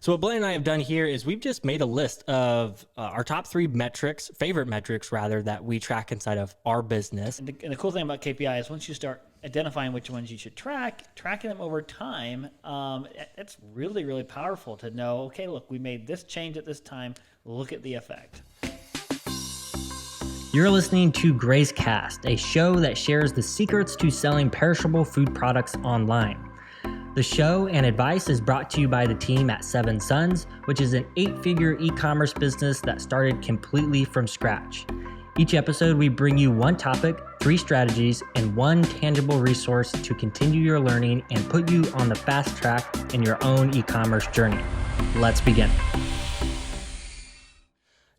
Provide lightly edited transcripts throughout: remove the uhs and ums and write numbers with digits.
So what Blaine and I have done here is we've just made a list of our top three metrics, favorite metrics rather, that we track inside of our business. And the cool thing about KPI is once you start identifying which ones you should track, tracking them over time, it's really, really powerful to know, okay, look, we made this change at this time. Look at the effect. You're listening to Gray's Cast, a show that shares the secrets to selling perishable food products online. The show and advice is brought to you by the team at Seven Sons, which is an 8-figure e-commerce business that started completely from scratch. Each episode, we bring you one topic, 3 strategies, and one tangible resource to continue your learning and put you on the fast track in your own e-commerce journey. Let's begin.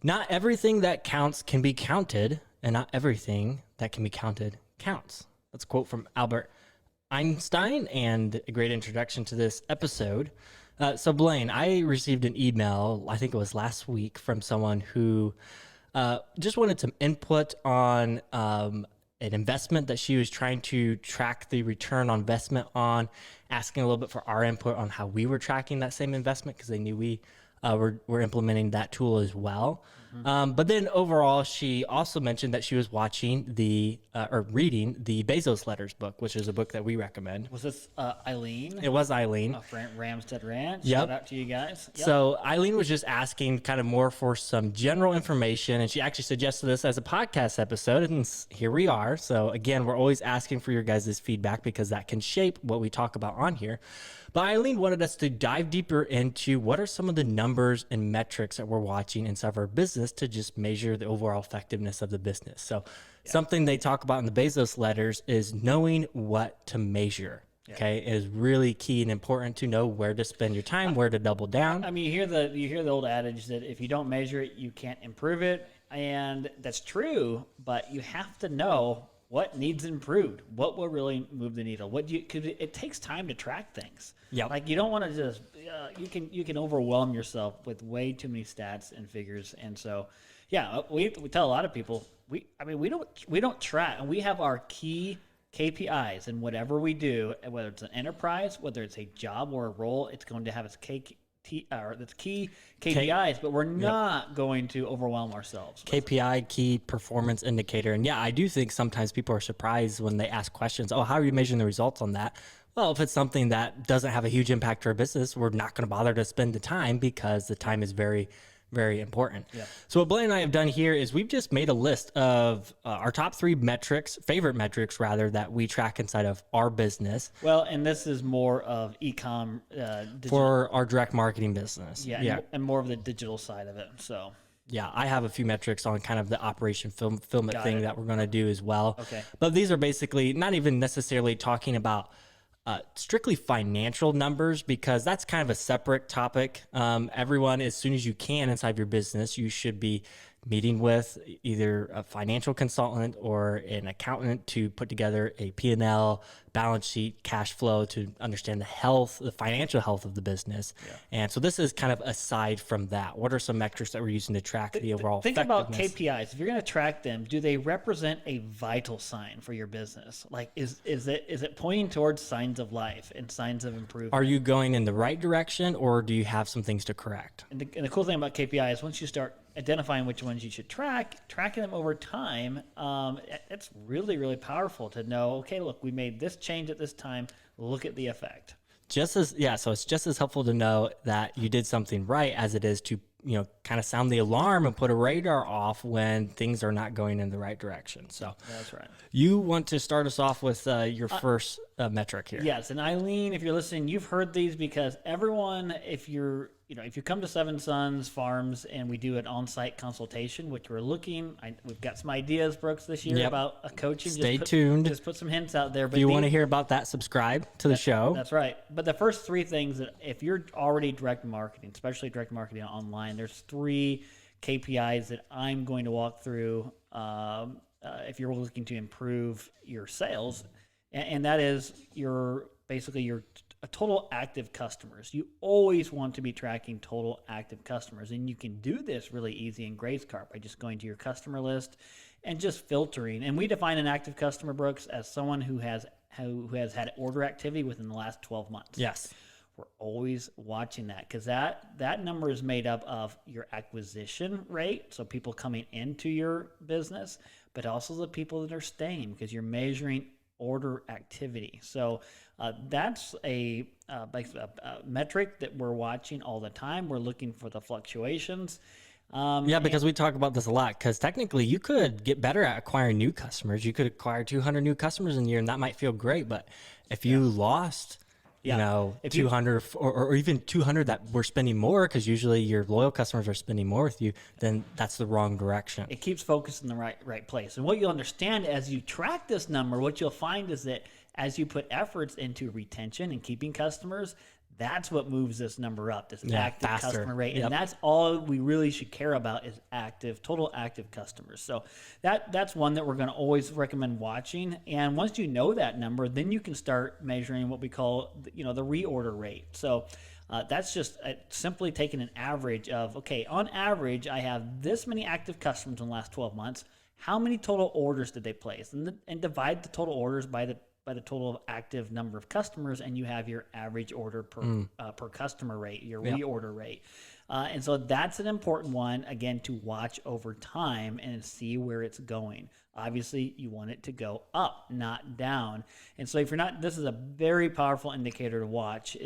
Not everything that counts can be counted, and not everything that can be counted counts. That's a quote from Albert Einstein, and a great introduction to this episode. So Blaine, I received an email, I think it was last week, from someone who just wanted some input on an investment that she was trying to track the return on investment on, asking a little bit for our input on how we were tracking that same investment because they knew we were implementing that tool as well. But then overall, she also mentioned that she was watching or reading the Bezos Letters book, which is a book that we recommend. Was this Eileen? It was Eileen. Of Ramstead Ranch. Yep. Shout out to you guys. Yep. So Eileen was just asking kind of more for some general information, and she actually suggested this as a podcast episode, and here we are. So again, we're always asking for your guys' feedback because that can shape what we talk about on here. But Eileen wanted us to dive deeper into what are some of the numbers and metrics that we're watching inside of our business to just measure the overall effectiveness of the business. So something they talk about in the Bezos Letters is knowing what to measure. Okay, it is really key and important to know where to spend your time, where to double down. I mean, you hear the old adage that if you don't measure it, you can't improve it, and that's true. But you have to know what needs improved, what will really move the needle. Because it takes time to track things. Yeah, like you don't want to just you can overwhelm yourself with way too many stats and figures, and so we tell a lot of people we don't track, and we have our key KPIs, and whatever we do, whether it's an enterprise, whether it's a job or a role, it's going to have its key KPIs, but we're not going to overwhelm ourselves. KPI, key performance indicator. And I do think sometimes people are surprised when they ask questions. Oh, how are you measuring the results on that? Well, if it's something that doesn't have a huge impact to our business, we're not going to bother to spend the time because the time is very, very important. Yeah. So what Blaine and I have done here is we've just made a list of our top 3 metrics, favorite metrics rather, that we track inside of our business. Well, and this is more of e-com for our direct marketing business. Yeah. And more of the digital side of it. So yeah, I have a few metrics on kind of the operation fulfillment thing that we're going to do as well. Okay. But these are basically not even necessarily talking about strictly financial numbers, because that's kind of a separate topic. Everyone, as soon as you can inside your business, you should be meeting with either a financial consultant or an accountant to put together a P&L, balance sheet, cash flow to understand the financial health of the business. Yeah. And so this is kind of aside from that. What are some metrics that we're using to track the overall effectiveness? Think about KPIs. If you're going to track them, do they represent a vital sign for your business? Like, is it pointing towards signs of life and signs of improvement? Are you going in the right direction, or do you have some things to correct? And the cool thing about KPI is once you start identifying which ones you should tracking them over time, it's really, really powerful to know, okay, look, we made this change at this time. Look at the effect. So it's just as helpful to know that you did something right as it is to kind of sound the alarm and put a radar off when things are not going in the right direction. So that's right. You want to start us off with your first metric here. Yes, and Eileen, if you're listening, you've heard these because everyone, if you come to Seven Sons Farms and we do an on-site consultation, which we've got some ideas, Brooks, this year about a coaching. Stay tuned. Just put some hints out there. But if you want to hear about that, subscribe to the show. That's right. But the first 3 things that if you're already direct marketing, especially direct marketing online, there's 3 KPIs that I'm going to walk through if you're looking to improve your sales, and that is your total active customers. You always want to be tracking total active customers, and you can do this really easy in GraysCart by just going to your customer list and just filtering. And we define an active customer, Brooks, as someone who has had order activity within the last 12 months. Yes. we're always watching that, because that number is made up of your acquisition rate, so people coming into your business, but also the people that are staying, because you're measuring order activity. So that's a metric that we're watching all the time. We're looking for the fluctuations. Because we talk about this a lot, because technically you could get better at acquiring new customers. You could acquire 200 new customers in a year, and that might feel great. But if you lost, you know, 200 or even 200 that were spending more, because usually your loyal customers are spending more with you, then that's the wrong direction. It keeps focus in the right place. And what you'll understand as you track this number, what you'll find is that as you put efforts into retention and keeping customers, that's what moves this number up, this active faster. customer rate. And that's all we really should care about is total active customers. So that's one that we're going to always recommend watching. And once you know that number, then you can start measuring what we call, the reorder rate. So that's just simply taking an average of, okay, on average, I have this many active customers in the last 12 months. How many total orders did they place? And divide the total orders by the total active number of customers, and you have your average order per customer rate, your reorder rate. And so that's an important one, again, to watch over time and see where it's going. Obviously, you want it to go up, not down. And so if you're not, this is a very powerful indicator to watch.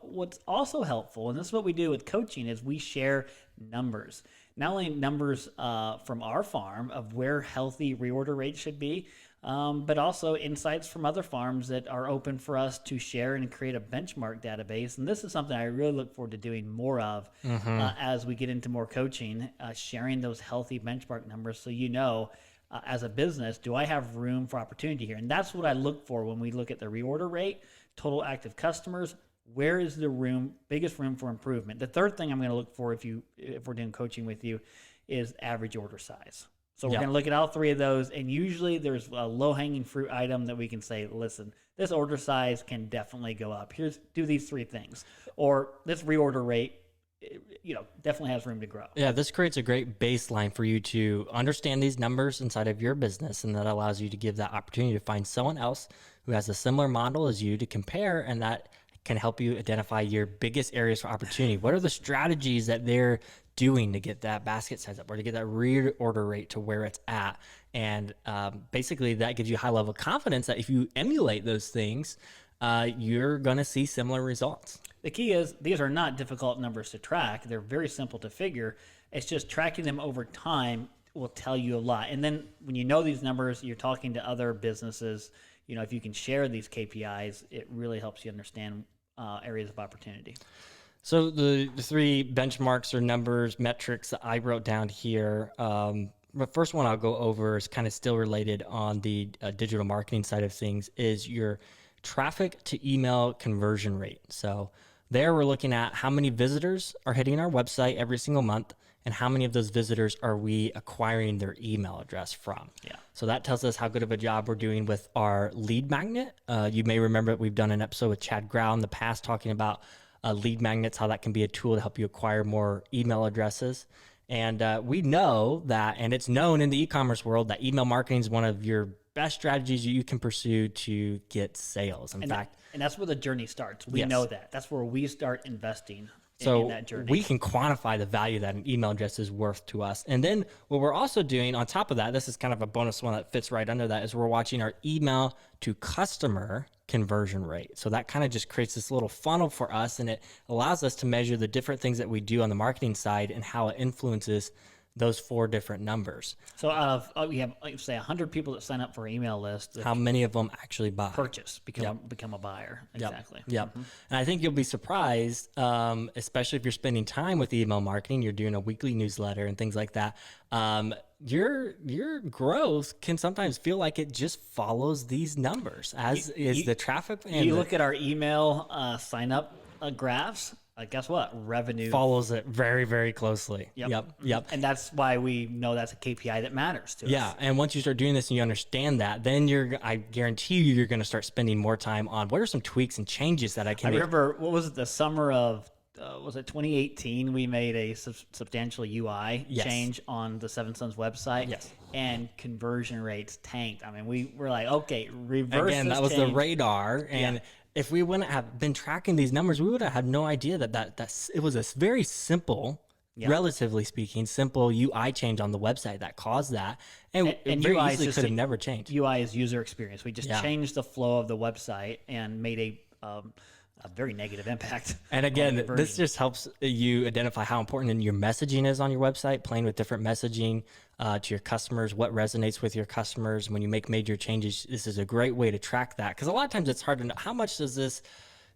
What's also helpful, and this is what we do with coaching, is we share numbers. Not only numbers from our farm of where healthy reorder rates should be, but also insights from other farms that are open for us to share and create a benchmark database. And this is something I really look forward to doing more of as we get into more coaching, sharing those healthy benchmark numbers, so as a business, do I have room for opportunity here? And that's what I look for when we look at the reorder rate, total active customers. Where is the biggest room for improvement? The third thing I'm going to look for if we're doing coaching with you is average order size. So we're going to look at all three of those, and usually there's a low-hanging fruit item that we can say, listen, this order size can definitely go up. Do these three things. Or this reorder rate, definitely has room to grow. Yeah, this creates a great baseline for you to understand these numbers inside of your business, and that allows you to give that opportunity to find someone else who has a similar model as you to compare, and that can help you identify your biggest areas for opportunity. What are the strategies that they're doing to get that basket size up, or to get that reorder rate to where it's at? And basically that gives you a high level of confidence that if you emulate those things, you're going to see similar results. The key is these are not difficult numbers to track. They're very simple to figure. It's just tracking them over time will tell you a lot. And then when you know these numbers, you're talking to other businesses, if you can share these KPIs, it really helps you understand areas of opportunity. So the three benchmarks or numbers, metrics that I wrote down here, the first one I'll go over is kind of still related on the digital marketing side of things, is your traffic to email conversion rate. So there we're looking at how many visitors are hitting our website every single month, and how many of those visitors are we acquiring their email address from. Yeah. So that tells us how good of a job we're doing with our lead magnet. You may remember we've done an episode with Chad Grau in the past talking about lead magnets, how that can be a tool to help you acquire more email addresses. And we know that, and it's known in the e-commerce world, that email marketing is one of your best strategies you can pursue to get sales. In fact, and that's where the journey starts. We know that. That's where we start investing in that journey. We can quantify the value that an email address is worth to us. And then what we're also doing on top of that, this is kind of a bonus one that fits right under that, is we're watching our email to customer conversion rate. So that kind of just creates this little funnel for us, and it allows us to measure the different things that we do on the marketing side and how it influences those four different numbers. So out of, we have, like, say 100 people that sign up for our email list, how many of them actually buy? Purchase, become a buyer. Exactly. Yep. Mm-hmm. And I think you'll be surprised, especially if you're spending time with email marketing, you're doing a weekly newsletter and things like that. Your growth can sometimes feel like it just follows these numbers, as is the traffic. And you look at our email sign up graphs. Guess what? Revenue follows it very, very closely. Yep. And that's why we know that's a KPI that matters to us. Yeah. And once you start doing this and you understand that, then I guarantee you're going to start spending more time on what are some tweaks and changes that I can make. Remember, what was it, the summer of, was it 2018? We made a substantial UI change on the Seven Sons website. Yes. And conversion rates tanked. I mean, we were like, okay, reverse again, this that was change. the radar, and if we wouldn't have been tracking these numbers, we would have had no idea that it was a very simple, relatively speaking, simple UI change on the website that caused that, and it very UI is easily just could have never changed. UI is user experience. We just changed the flow of the website and made a very negative impact. And again, this just helps you identify how important your messaging is on your website, playing with different messaging to your customers, what resonates with your customers. When you make major changes, this is a great way to track that, because a lot of times it's hard to know how much does this,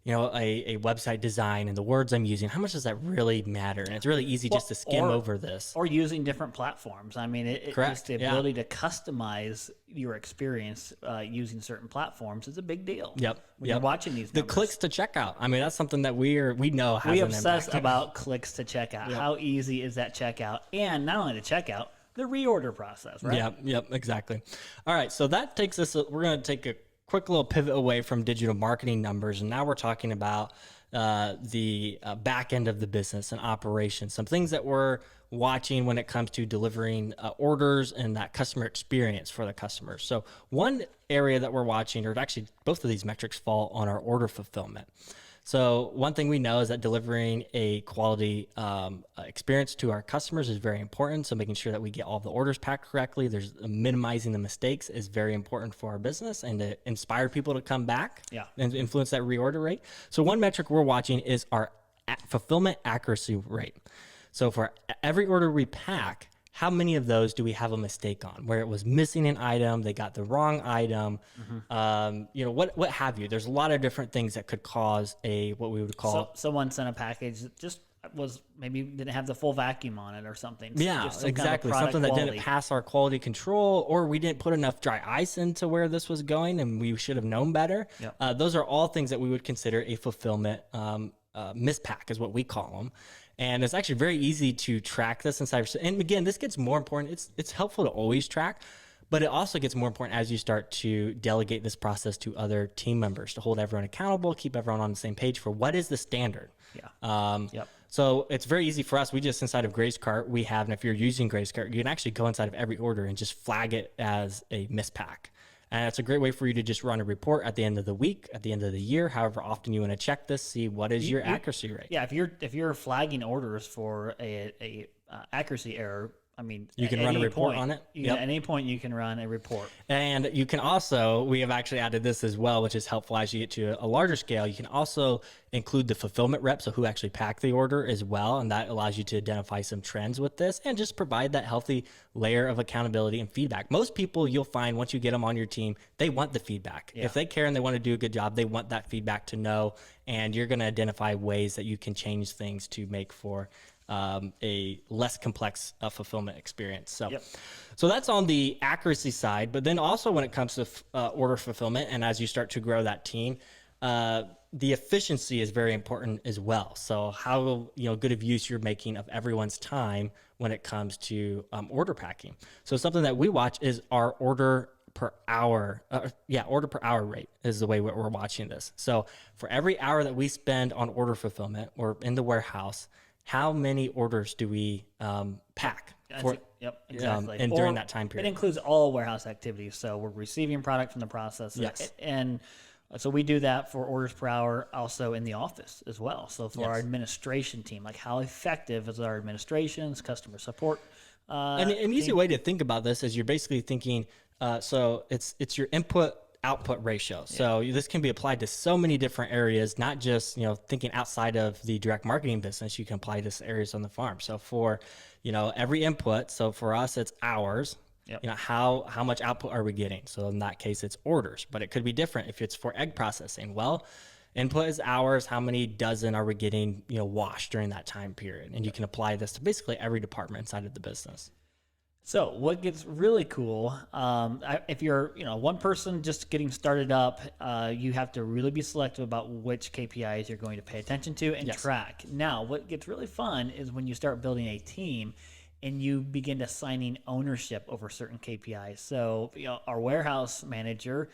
a website design and the words I'm using, how much does that really matter? And it's really easy just to skim over this. Or using different platforms. I mean, just the ability to customize your experience using certain platforms is a big deal. Yep. When you're watching these The numbers. clicks to checkout. I mean, that's something that we know has We an obsess impact. about clicks to checkout. How easy is that checkout? And not only the checkout, the reorder process, right? Yep, exactly. All right, so that takes us, we're going to take a quick little pivot away from digital marketing numbers, and now we're talking about the back end of the business and operations, some things that we're watching when it comes to delivering orders and that customer experience for the customers. So one area that we're watching, or actually both of these metrics fall on our order fulfillment. So one thing we know is that delivering a quality experience to our customers is very important. So making sure that we get all the orders packed correctly, there's minimizing the mistakes is very important for our business and to inspire people to come back and influence that reorder rate. So one metric we're watching is our fulfillment accuracy rate. So for every order we pack, how many of those do we have a mistake on, where it was missing an item, they got the wrong item, what have you? There's a lot of different things that could cause what we would call. Someone sent a package that just was maybe didn't have the full vacuum on it or something. Yeah, exactly. Something that didn't pass our quality control, or we didn't put enough dry ice into where this was going and we should have known better. Yep. Those are all things that we would consider a fulfillment mispack is what we call them. And it's actually very easy to track this inside. And again, this gets more important. It's helpful to always track, but it also gets more important as you start to delegate this process to other team members to hold everyone accountable, keep everyone on the same page for what is the standard. So it's very easy for us. We just, inside of GraceCart, we have, and if you're using GraceCart, you can actually go inside of every order and just flag it as a mispack. And it's a great way for you to just run a report at the end of the week, at the end of the year, however often you want to check this, see what is your accuracy rate. Yeah, if you're flagging orders for a accuracy error, I mean, you can run a report on it. At any point, you can run a report. And you can also, we have actually added this as well, which is helpful as you get to a larger scale. You can also include the fulfillment rep, so who actually packed the order as well. And that allows you to identify some trends with this and just provide that healthy layer of accountability and feedback. Most people, you'll find once you get them on your team, they want the feedback. If they care and they want to do a good job, they want that feedback to know. And you're going to identify ways that you can change things to make for a less complex fulfillment experience. So that's on the accuracy side. But then also when it comes to order fulfillment, and as you start to grow that team, the efficiency is very important as well. So how good of use you're making of everyone's time when it comes to order packing. So something that we watch is our order per hour. Order per hour rate is the way we're watching this. So for every hour that we spend on order fulfillment or in the warehouse, how many orders do we pack? Exactly. And during that time period. It includes all warehouse activities. So we're receiving product from the processor. And so we do that for orders per hour also in the office as well. So for our administration team, like how effective is our administration's customer support? And an easy way to think about this is you're basically thinking, so it's your input output ratio. So this can be applied to so many different areas, not just, thinking outside of the direct marketing business. You can apply this to areas on the farm. So for, every input, so for us, it's hours. How much output are we getting? So in that case, it's orders, but it could be different if it's for egg processing. Well, input is hours. How many dozen are we getting, washed during that time period? And you can apply this to basically every department inside of the business. So what gets really cool, if you're one person just getting started up, you have to really be selective about which KPIs you're going to pay attention to and track. Now, what gets really fun is when you start building a team and you begin assigning ownership over certain KPIs. So our warehouse manager,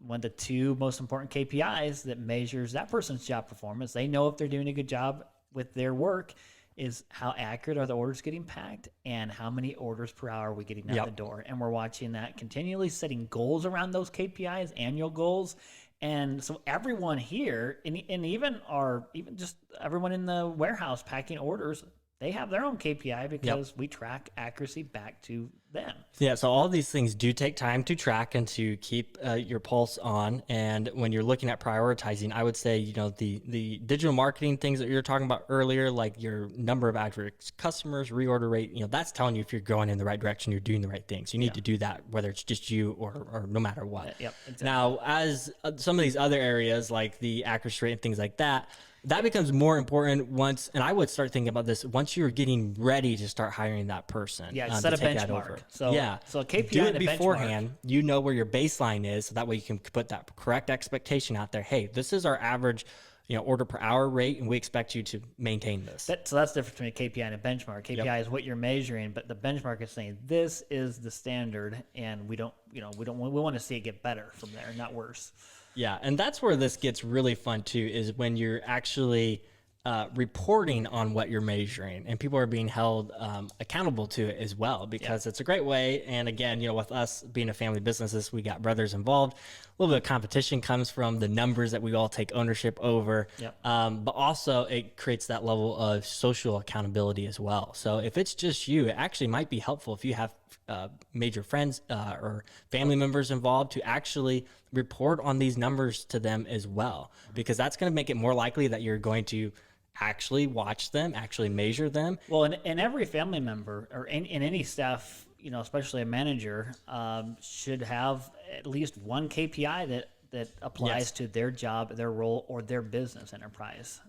one of the two most important KPIs that measures that person's job performance, they know if they're doing a good job with their work, is how accurate are the orders getting packed and how many orders per hour are we getting out the door. And we're watching that continually, setting goals around those KPIs, annual goals, And so everyone here, and even just everyone in the warehouse packing orders, they have their own KPI because we track accuracy back to them. Yeah, so all these things do take time to track and to keep your pulse on. And when you're looking at prioritizing, I would say, the digital marketing things that you were talking about earlier, like your number of active customers, reorder rate, that's telling you if you're going in the right direction, you're doing the right things. You need to do that, whether it's just you or no matter what. Yep, exactly. Now, as some of these other areas, like the accuracy rate and things like that, that becomes more important once, and I would start thinking about this once you're getting ready to start hiring that person. Yeah, set a benchmark. So a KPI do it and a beforehand. benchmark. You know where your baseline is, so that way you can put that correct expectation out there. Hey, this is our average, order per hour rate, and we expect you to maintain this. So that's the difference between a KPI and a benchmark. KPI is what you're measuring, but the benchmark is saying this is the standard, and we want to see it get better from there, not worse. Yeah, and that's where this gets really fun too, is when you're actually reporting on what you're measuring, and people are being held accountable to it as well, because it's a great way. And again, with us being a family businesses, we got brothers involved. A little bit of competition comes from the numbers that we all take ownership over, but also it creates that level of social accountability as well. So if it's just you, it actually might be helpful if you have major friends or family members involved to actually report on these numbers to them as well, because that's going to make it more likely that you're going to actually watch them, actually measure them. Well, and every family member or in any staff, especially a manager, should have at least one KPI that applies to their job, their role, or their business enterprise.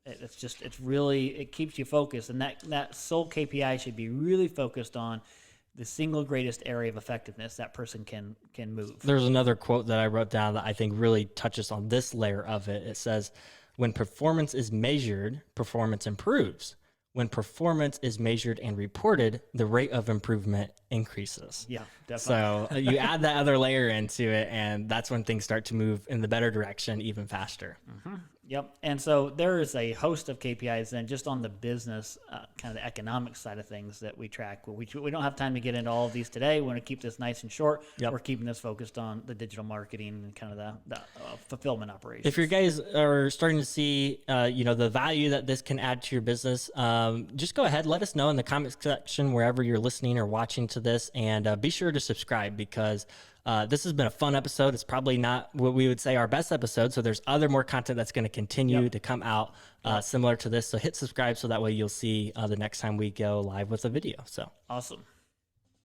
It keeps you focused, and that sole KPI should be really focused on the single greatest area of effectiveness that person can move. There's another quote that I wrote down that I think really touches on this layer of it. It says, when performance is measured, performance improves. When performance is measured and reported, the rate of improvement increases. Yeah, definitely. So you add that other layer into it, and that's when things start to move in the better direction even faster. Mm-hmm. Yep. And so there is a host of KPIs then just on the business, kind of the economic side of things that we track. We don't have time to get into all of these today. We want to keep this nice and short. We're keeping this focused on the digital marketing and kind of the fulfillment operations. If you guys are starting to see, the value that this can add to your business, just go ahead, let us know in the comment section wherever you're listening or watching to this, and be sure to subscribe, because this has been a fun episode. It's probably not what we would say our best episode, so there's more content that's going to continue to come out similar to this. So hit subscribe so that way you'll see the next time we go live with a video. So awesome.